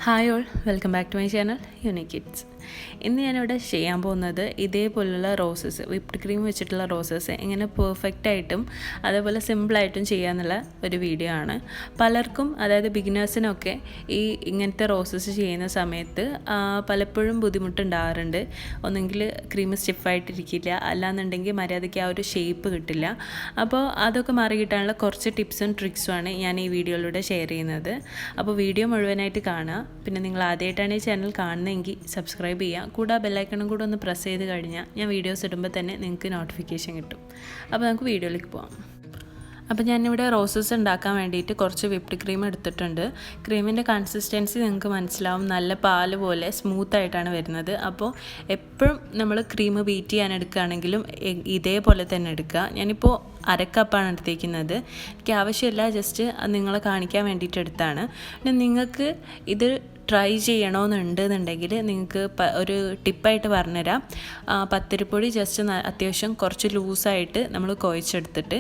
Hi all, welcome back to my channel unique kids. ഇന്ന് ഞാനിവിടെ ചെയ്യാൻ പോകുന്നത് ഇതേപോലുള്ള റോസസ്, വിപ്ഡ് ക്രീം വെച്ചിട്ടുള്ള റോസസ് എങ്ങനെ പെർഫെക്റ്റായിട്ടും അതേപോലെ സിമ്പിളായിട്ടും ചെയ്യാമെന്നുള്ള ഒരു വീഡിയോ ആണ്. പലർക്കും, അതായത് ബിഗിനേഴ്സിനൊക്കെ ഇങ്ങനത്തെ റോസസ് ചെയ്യുന്ന സമയത്ത് പലപ്പോഴും ബുദ്ധിമുട്ടുണ്ടാകാറുണ്ട്. ഒന്നെങ്കിൽ ക്രീം സ്റ്റിഫായിട്ടിരിക്കില്ല, അല്ലാന്നുണ്ടെങ്കിൽ മര്യാദയ്ക്ക് ആ ഒരു ഷേപ്പ് കിട്ടില്ല. അപ്പോൾ അതൊക്കെ മാറി കിട്ടാനുള്ള കുറച്ച് ടിപ്സും ട്രിക്സുമാണ് ഞാൻ ഈ വീഡിയോയിലൂടെ ഷെയർ ചെയ്യുന്നത്. അപ്പോൾ വീഡിയോ മുഴുവനായിട്ട് കാണുക. പിന്നെ നിങ്ങൾ ആദ്യമായിട്ടാണ് ഈ ചാനൽ കാണുന്നതെങ്കിൽ സബ്സ്ക്രൈബ് ചെയ്യുക. കൂടെ ബെല്ലൈക്കണും കൂടെ ഒന്ന് പ്രസ് ചെയ്ത് കഴിഞ്ഞാൽ ഞാൻ വീഡിയോസ് ഇടുമ്പോൾ തന്നെ നിങ്ങൾക്ക് നോട്ടിഫിക്കേഷൻ കിട്ടും. അപ്പോൾ നമുക്ക് വീഡിയോയിലേക്ക് പോകാം. അപ്പോൾ ഞാനിവിടെ റോസസ് ഉണ്ടാക്കാൻ വേണ്ടിയിട്ട് കുറച്ച് വിപ്ഡ് ക്രീം എടുത്തിട്ടുണ്ട്. ക്രീമിൻ്റെ കൺസിസ്റ്റൻസി നിങ്ങൾക്ക് മനസ്സിലാവും, നല്ല പാല് പോലെ സ്മൂത്തായിട്ടാണ് വരുന്നത്. അപ്പോൾ എപ്പോഴും നമ്മൾ ക്രീം ബീറ്റ് ചെയ്യാൻ എടുക്കുകയാണെങ്കിലും ഇതേപോലെ തന്നെ എടുക്കുക. ഞാനിപ്പോൾ അരക്കപ്പാണ് എടുത്തേക്കുന്നത്. എനിക്ക് ആവശ്യമില്ല, ജസ്റ്റ് നിങ്ങളെ കാണിക്കാൻ വേണ്ടിയിട്ട് എടുത്താണ്. പിന്നെ നിങ്ങൾക്ക് ഇത് ട്രൈ ചെയ്യണമെന്നുണ്ടെന്നുണ്ടെങ്കിൽ നിങ്ങൾക്ക് ഒരു ടിപ്പായിട്ട് പറഞ്ഞുതരാം. പത്തിരിപ്പൊടി ജസ്റ്റ് അത്യാവശ്യം കുറച്ച് ലൂസായിട്ട് നമ്മൾ കുഴച്ചെടുത്തിട്ട്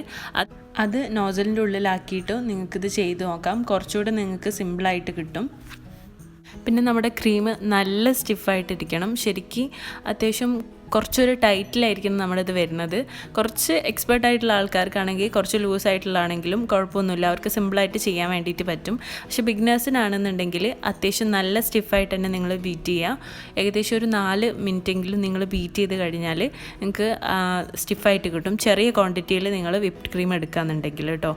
അത് നോസലിൻ്റെ ഉള്ളിലാക്കിയിട്ട് നിങ്ങൾക്കിത് ചെയ്ത് നോക്കാം. കുറച്ചുകൂടെ നിങ്ങൾക്ക് സിമ്പിളായിട്ട് കിട്ടും. പിന്നെ നമ്മുടെ ക്രീം നല്ല സ്റ്റിഫായിട്ടിരിക്കണം. ശരിക്കും അത്യാവശ്യം കുറച്ചൊരു ടൈറ്റിലായിരിക്കും നമ്മളിത് വരുന്നത്. കുറച്ച് എക്സ്പേർട്ടായിട്ടുള്ള ആൾക്കാർക്കാണെങ്കിൽ കുറച്ച് ലൂസായിട്ടുള്ളതാണെങ്കിലും കുഴപ്പമൊന്നുമില്ല, അവർക്ക് സിമ്പിളായിട്ട് ചെയ്യാൻ വേണ്ടിയിട്ട് പറ്റും. പക്ഷേ ബിഗിനേഴ്സിനാണെന്നുണ്ടെങ്കിൽ അത്യാവശ്യം നല്ല സ്റ്റിഫായിട്ട് തന്നെ നിങ്ങൾ ബീറ്റ് ചെയ്യുക. ഏകദേശം ഒരു 4 മിനിറ്റെങ്കിലും നിങ്ങൾ ബീറ്റ് ചെയ്ത് കഴിഞ്ഞാൽ നിങ്ങൾക്ക് സ്റ്റിഫായിട്ട് കിട്ടും. ചെറിയ ക്വാണ്ടിറ്റിയിൽ നിങ്ങൾ വിപ്ഡ് ക്രീം എടുക്കുകയെന്നുണ്ടെങ്കിൽ കേട്ടോ.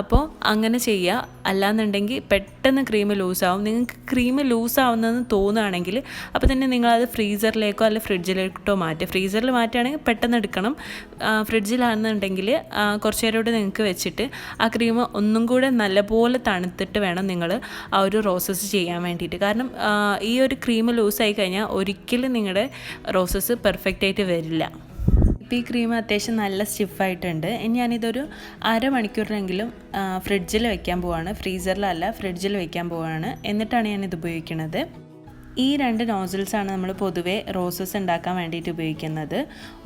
അപ്പോൾ അങ്ങനെ ചെയ്യുക. അല്ലാന്നുണ്ടെങ്കിൽ പെട്ടെന്ന് ക്രീം ലൂസാവും. നിങ്ങൾക്ക് ക്രീം ലൂസാവുന്നതെന്ന് തോന്നുകയാണെങ്കിൽ അപ്പോൾ തന്നെ നിങ്ങളത് ഫ്രീസറിലേക്കോ അല്ലെങ്കിൽ ഫ്രിഡ്ജിലേക്കോ മാറ്റും. ഫ്രീസറിൽ മാറ്റുകയാണെങ്കിൽ പെട്ടെന്ന് എടുക്കണം. ഫ്രിഡ്ജിലാണെന്നുണ്ടെങ്കിൽ കുറച്ച് നേരം കൂടെ നിങ്ങൾക്ക് വെച്ചിട്ട് ആ ക്രീം ഒന്നും കൂടെ നല്ലപോലെ തണുത്തിട്ട് വേണം നിങ്ങൾ ആ ഒരു റോസസ് ചെയ്യാൻ വേണ്ടിയിട്ട്. കാരണം ഈ ഒരു ക്രീം ലൂസായി കഴിഞ്ഞാൽ ഒരിക്കലും നിങ്ങളുടെ റോസസ് പെർഫെക്റ്റായിട്ട് വരില്ല. ഇപ്പോൾ ഈ ക്രീം അത്യാവശ്യം നല്ല സ്റ്റിഫായിട്ടുണ്ട്. ഇനി ഞാനിതൊരു അരമണിക്കൂറിനെങ്കിലും ഫ്രിഡ്ജിൽ വയ്ക്കാൻ പോവാണ്. ഫ്രീസറിലല്ല, ഫ്രിഡ്ജിൽ വയ്ക്കാൻ പോവാണ്. എന്നിട്ടാണ് ഞാനിത് ഉപയോഗിക്കുന്നത്. ഈ 2 നോസിൽസാണ് നമ്മൾ പൊതുവേ റോസസ് ഉണ്ടാക്കാൻ വേണ്ടിയിട്ട് ഉപയോഗിക്കുന്നത്.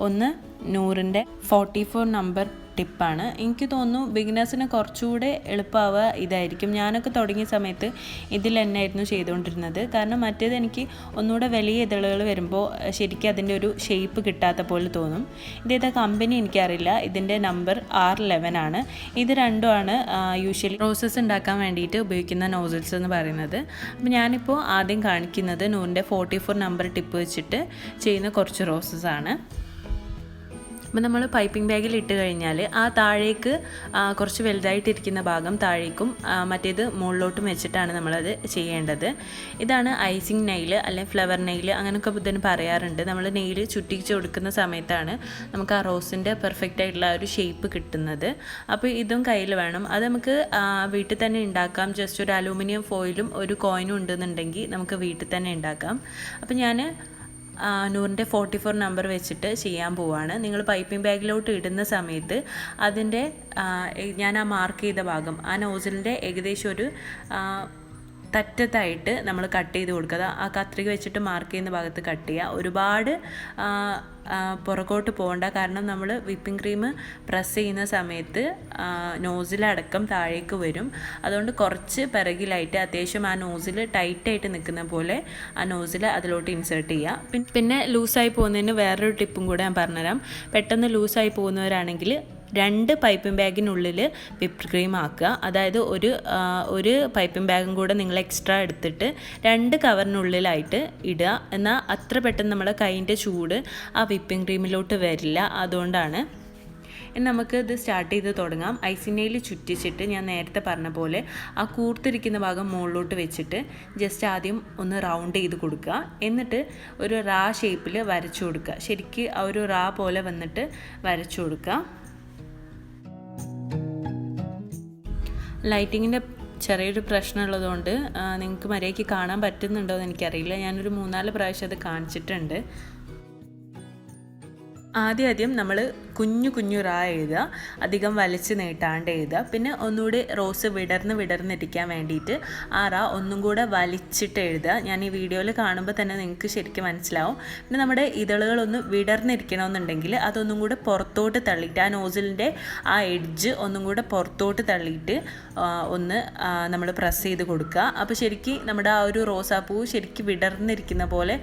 ഒന്ന് നൂറിൻ്റെ 44 നമ്പർ ടിപ്പാണ്. എനിക്ക് തോന്നുന്നു ബിഗിനേഴ്സിന് കുറച്ചുകൂടെ എളുപ്പമാവുക ഇതായിരിക്കും. ഞാനൊക്കെ തുടങ്ങിയ സമയത്ത് ഇതിൽ തന്നെയായിരുന്നു ചെയ്തുകൊണ്ടിരുന്നത്. കാരണം മറ്റേത് എനിക്ക് ഒന്നുകൂടെ വലിയ ഇതളുകൾ വരുമ്പോൾ ശരിക്കും അതിൻ്റെ ഒരു ഷേപ്പ് കിട്ടാത്ത പോലെ തോന്നും. ഇതേതാ കമ്പനി എനിക്കറിയില്ല. ഇതിൻ്റെ നമ്പർ R11 ആണ്. ഇത് രണ്ടുമാണ് യൂഷ്വലി റോസസ് ഉണ്ടാക്കാൻ വേണ്ടിയിട്ട് ഉപയോഗിക്കുന്ന നോസിൽസ് എന്ന് പറയുന്നത്. അപ്പോൾ ഞാനിപ്പോൾ ആദ്യം കാണിക്കുന്നത് നൂറിൻ്റെ 44 നമ്പർ ടിപ്പ് വെച്ചിട്ട് ചെയ്യുന്ന കുറച്ച് റോസസ് ആണ്. അപ്പോൾ നമ്മൾ പൈപ്പിംഗ് ബാഗിൽ ഇട്ട് കഴിഞ്ഞാൽ ആ താഴേക്ക് കുറച്ച് വലുതായിട്ടിരിക്കുന്ന ഭാഗം താഴേക്കും മറ്റേത് മുകളിലോട്ടും വെച്ചിട്ടാണ് നമ്മളത് ചെയ്യേണ്ടത്. ഇതാണ് ഐസിങ് നെയിൽ അല്ലെങ്കിൽ ഫ്ലവർ നെയിൽ അങ്ങനെയൊക്കെ ഇതിന് പറയാറുണ്ട്. നമ്മൾ നെയിൽ ചുറ്റിച്ച് കൊടുക്കുന്ന സമയത്താണ് നമുക്ക് ആ റോസിൻ്റെ പെർഫെക്റ്റ് ആയിട്ടുള്ള ഒരു ഷേപ്പ് കിട്ടുന്നത്. അപ്പോൾ ഇതും കയ്യിൽ വേണം. അത് നമുക്ക് വീട്ടിൽ തന്നെ ഉണ്ടാക്കാം. ജസ്റ്റ് ഒരു അലൂമിനിയം ഫോയിലും ഒരു കോയിനും ഉണ്ടെന്നുണ്ടെങ്കിൽ നമുക്ക് വീട്ടിൽ തന്നെ ഉണ്ടാക്കാം. അപ്പോൾ ഞാൻ നൂറിൻ്റെ 44 നമ്പർ വെച്ചിട്ട് ചെയ്യാൻ പോവാണ്. നിങ്ങൾ പൈപ്പിംഗ് ബാഗിലോട്ട് ഇടുന്ന സമയത്ത് അതിൻ്റെ ഞാൻ ആ മാർക്ക് ചെയ്ത ഭാഗം ആ നോസിലിൻ്റെ ഏകദേശം ഒരു തറ്റത്തായിട്ട് നമ്മൾ കട്ട് ചെയ്ത് കൊടുക്കുക. ആ കത്രിക വെച്ചിട്ട് മാർക്ക് ചെയ്യുന്ന ഭാഗത്ത് കട്ട് ചെയ്യുക. ഒരുപാട് പുറകോട്ട് പോകണ്ട. കാരണം നമ്മൾ വിപ്പിംഗ് ക്രീം പ്രസ് ചെയ്യുന്ന സമയത്ത് നോസിലടക്കം താഴേക്ക് വരും. അതുകൊണ്ട് കുറച്ച് പിറകിലായിട്ട് അത്യാവശ്യം ആ നോസിൽ ടൈറ്റായിട്ട് നിൽക്കുന്ന പോലെ ആ നോസിൽ അതിലോട്ട് ഇൻസേർട്ട് ചെയ്യുക. പിന്നെ ലൂസായി പോകുന്നതിന് വേറൊരു ടിപ്പും കൂടെ ഞാൻ പറഞ്ഞുതരാം. പെട്ടെന്ന് ലൂസായി പോകുന്നവരാണെങ്കിൽ 2 പൈപ്പിംഗ് ബാഗിനുള്ളിൽ വിപ്ഡ് ക്രീം ആക്കുക. അതായത് ഒരു പൈപ്പിംഗ് ബാഗും കൂടെ നിങ്ങൾ എക്സ്ട്രാ എടുത്തിട്ട് 2 കവറിനുള്ളിലായിട്ട് ഇടുക. എന്നാൽ അത്ര പെട്ടെന്ന് നമ്മുടെ കൈയിൻ്റെ ചൂട് ആ വിപ്പിംഗ് ക്രീമിലോട്ട് വരില്ല. അതുകൊണ്ടാണ്. ഇനി നമുക്ക് ഇത് സ്റ്റാർട്ട് ചെയ്ത് തുടങ്ങാം. ഐസിനയിൽ ചുറ്റിച്ചിട്ട് ഞാൻ നേരത്തെ പറഞ്ഞ പോലെ ആ കൂർത്തിരിക്കുന്ന ഭാഗം മുകളിലോട്ട് വെച്ചിട്ട് ജസ്റ്റ് ആദ്യം ഒന്ന് റൗണ്ട് ചെയ്ത് കൊടുക്കുക. എന്നിട്ട് ഒരു റാ ഷേപ്പിൽ വരച്ചു കൊടുക്കുക. ശരിക്ക് ആ ഒരു റാ പോലെ വന്നിട്ട് വരച്ചു കൊടുക്കുക. ലൈറ്റിങ്ങിൻ്റെ ചെറിയൊരു പ്രശ്നമുള്ളതുകൊണ്ട് നിങ്ങൾക്ക് മര്യാദയ്ക്ക് കാണാൻ പറ്റുന്നുണ്ടോ എന്ന് എനിക്കറിയില്ല. ഞാനൊരു 3-4 പ്രാവശ്യം അത് കാണിച്ചിട്ടുണ്ട്. ആദ്യം നമ്മൾ കുഞ്ഞു കുഞ്ഞു റാ എഴുതുക, അധികം വലിച്ച് നീട്ടാണ്ട് എഴുതുക. പിന്നെ ഒന്നുകൂടി റോസ് വിടർന്നിരിക്കാൻ വേണ്ടിയിട്ട് ആ റാ ഒന്നും കൂടെ വലിച്ചിട്ട് എഴുതുക. ഞാൻ ഈ വീഡിയോയിൽ കാണുമ്പോൾ തന്നെ നിങ്ങൾക്ക് ശരിക്കും മനസ്സിലാവും. പിന്നെ നമ്മുടെ ഇതളുകളൊന്ന് വിടർന്നിരിക്കണമെന്നുണ്ടെങ്കിൽ അതൊന്നും കൂടെ പുറത്തോട്ട് തള്ളിയിട്ട് ആ നോസിലിൻ്റെ ആ എഡ്ജ് ഒന്നും കൂടെ പുറത്തോട്ട് തള്ളിയിട്ട് ഒന്ന് നമ്മൾ പ്രസ് ചെയ്ത് കൊടുക്കുക. അപ്പോൾ ശരിക്കും നമ്മുടെ ആ ഒരു റോസാപ്പൂ ശരിക്കും വിടർന്നിരിക്കുന്ന പോലെ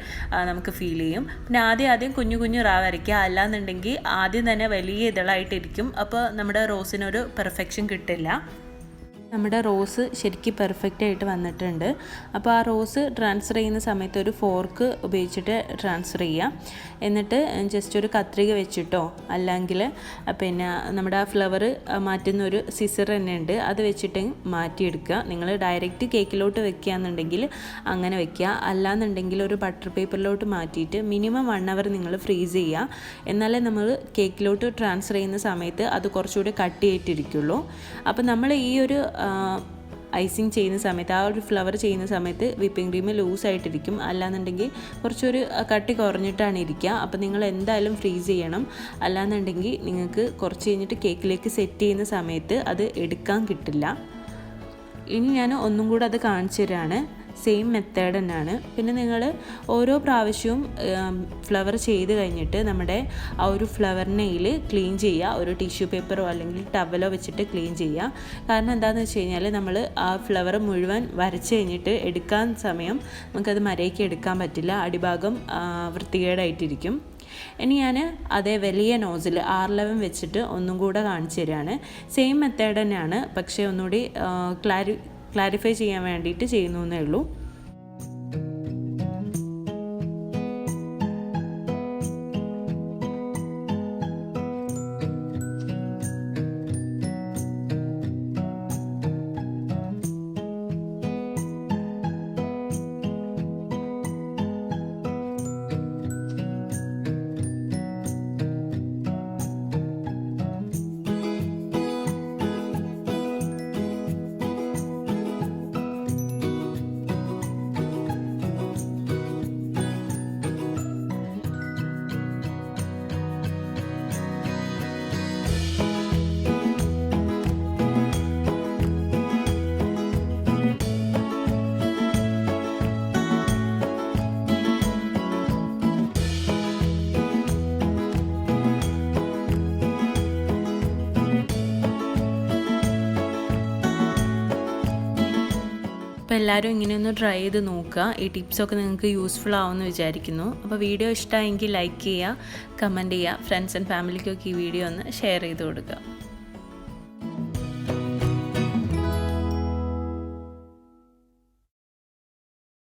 നമുക്ക് ഫീൽ ചെയ്യും. പിന്നെ ആദ്യം കുഞ്ഞു കുഞ്ഞു റാ വരയ്ക്കുക, അല്ലാന്നുണ്ടെങ്കിൽ ആദ്യം തന്നെ വലിയ ഇതളായിട്ടിരിക്കും. അപ്പോൾ നമ്മുടെ റോസിനൊരു പെർഫെക്ഷൻ കിട്ടില്ല. നമ്മുടെ റോസ് ശരിക്കും പെർഫെക്റ്റ് ആയിട്ട് വന്നിട്ടുണ്ട്. അപ്പോൾ ആ റോസ് ട്രാൻസ്ഫർ ചെയ്യുന്ന സമയത്ത് ഒരു ഫോർക്ക് ഉപയോഗിച്ചിട്ട് ട്രാൻസ്ഫർ ചെയ്യുക. എന്നിട്ട് ജസ്റ്റ് ഒരു കത്രിക വെച്ചിട്ടോ അല്ലെങ്കിൽ പിന്നെ നമ്മുടെ ആ ഫ്ലവർ മാറ്റുന്ന ഒരു സിസർ തന്നെ ഉണ്ട്, അത് വെച്ചിട്ട് മാറ്റിയെടുക്കുക. നിങ്ങൾ ഡയറക്റ്റ് കേക്കിലോട്ട് വെക്കുകയെന്നുണ്ടെങ്കിൽ അങ്ങനെ വെക്കുക, അല്ലാന്നുണ്ടെങ്കിൽ ഒരു ബട്ടർ പേപ്പറിലോട്ട് മാറ്റിയിട്ട് മിനിമം 1 hour നിങ്ങൾ ഫ്രീസ് ചെയ്യുക. എന്നാലേ നമ്മൾ കേക്കിലോട്ട് ട്രാൻസ്ഫർ ചെയ്യുന്ന സമയത്ത് അത് കുറച്ചുകൂടി കട്ടിയായിട്ടിരിക്കുള്ളൂ. അപ്പോൾ നമ്മൾ ഈ ഒരു ഐസിങ് ചെയ്യുന്ന സമയത്ത്, ആ ഒരു ഫ്ലവർ ചെയ്യുന്ന സമയത്ത് വിപ്പിംഗ് ക്രീം ലൂസായിട്ടിരിക്കും, അല്ലാന്നുണ്ടെങ്കിൽ കുറച്ചൊരു കട്ടി കുറഞ്ഞിട്ടാണ് ഇരിക്കുക. അപ്പോൾ നിങ്ങൾ എന്തായാലും ഫ്രീസ് ചെയ്യണം, അല്ലാന്നുണ്ടെങ്കിൽ നിങ്ങൾക്ക് കുറച്ച് കഴിഞ്ഞിട്ട് കേക്കിലേക്ക് സെറ്റ് ചെയ്യുന്ന സമയത്ത് അത് എടുക്കാൻ കിട്ടില്ല. ഇനി ഞാൻ ഒന്നും കൂടെ അത് കാണിച്ചു തരാണ്. സെയിം മെത്തേഡ് തന്നെയാണ്. പിന്നെ നിങ്ങൾ ഓരോ പ്രാവശ്യവും ഫ്ലവർ ചെയ്ത് കഴിഞ്ഞിട്ട് നമ്മുടെ ആ ഒരു ഫ്ലവർ നെയിൽ ക്ലീൻ ചെയ്യുക. ഒരു ടിഷ്യൂ പേപ്പറോ അല്ലെങ്കിൽ ടവലോ വെച്ചിട്ട് ക്ലീൻ ചെയ്യുക. കാരണം എന്താണെന്ന് വെച്ച് കഴിഞ്ഞാൽ നമ്മൾ ആ ഫ്ലവർ മുഴുവൻ വരച്ച് കഴിഞ്ഞിട്ട് എടുക്കാൻ സമയം നമുക്കത് മരയ്ക്ക് എടുക്കാൻ പറ്റില്ല, അടിഭാഗം വൃത്തികേടായിട്ടിരിക്കും. ഇനി ഞാൻ അതേ വലിയ നോസിൽ R11 വെച്ചിട്ട് ഒന്നും കൂടെ കാണിച്ചു തരികയാണ്. സെയിം മെത്തേഡ് തന്നെയാണ്, പക്ഷേ ഒന്നുകൂടി ക്ലാരിഫൈ ചെയ്യാൻ വേണ്ടിയിട്ട് ചെയ്യുന്നു എന്നേ ഉള്ളൂ. അപ്പോൾ എല്ലാവരും ഇങ്ങനെയൊന്ന് ട്രൈ ചെയ്ത് നോക്കുക. ഈ ടിപ്സൊക്കെ നിങ്ങൾക്ക് യൂസ്ഫുൾ ആവുമെന്ന് വിചാരിക്കുന്നു. അപ്പോൾ വീഡിയോ ഇഷ്ടമായെങ്കിൽ ലൈക്ക് ചെയ്യുക, കമൻറ്റ് ചെയ്യുക, ഫ്രണ്ട്സ് ആൻഡ് ഫാമിലിക്കൊക്കെ ഈ വീഡിയോ ഒന്ന് ഷെയർ ചെയ്ത് കൊടുക്കുക.